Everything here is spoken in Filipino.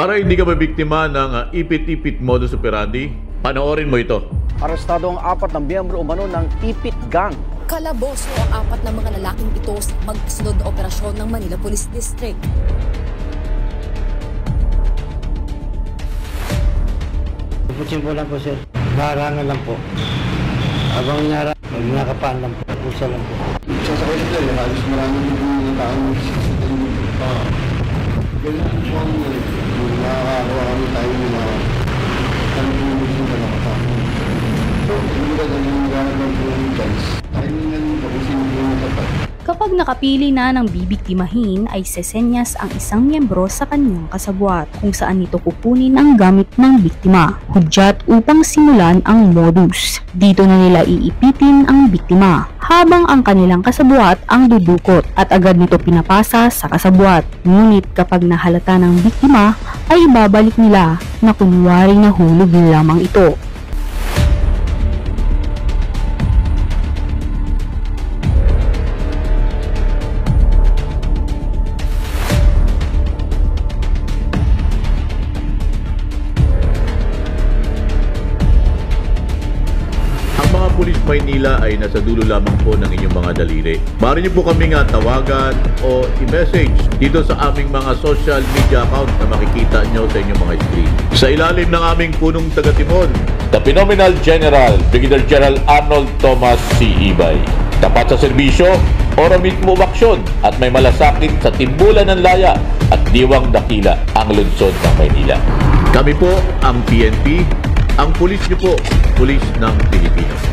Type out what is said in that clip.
Para hindi ka mabiktima ng ipit-ipit modus operandi, panoorin mo ito. Arestado ang 4 na miyembro umano ng Ipit Gang. Kalaboso ang 4 na mga lalaking ito sa magkasunod na operasyon ng Manila Police District. Puputsin lang po, sir. Barangan lang po. Habang nagnakapaan lang po. Pusa lang po. Sasakay sila, halos maraming mga taong ganyan po ang nakakakuha kami tayo mga talagang gusto na nakatao. So, hindi ka ganyan gano'n po yung chance. Tayo nga yung pag-usin po yung tapat. Kapag nakapili na ng bibiktimahin ay sesenyas ang isang miyembro sa kanyang kasabwat kung saan nito kukunin ang gamit ng biktima, hudyat upang simulan ang modus. Dito na nila iipitin ang biktima habang ang kanilang kasabwat ang dudukot at agad nito pinapasa sa kasabwat. Ngunit kapag nahalata ng biktima ay babalik nila na kunwari nahulog lamang ito. Pulis Maynila ay nasa dulo lamang po ng inyong mga daliri. Maaari niyo po kami tawagan o i-message dito sa aming mga social media account na makikita niyo sa inyong mga screen. Sa ilalim ng aming punong taga-timon, the Phenomenal General Brigadier General Arnold Thomas C. Ibay. Tapat sa serbisyo, ora mismo umaksyon at may malasakit sa timbulan ng laya at diwang dakila ang lungsod ng Maynila. Kami po ang PNP, ang pulis niyo po, pulis ng Pilipino.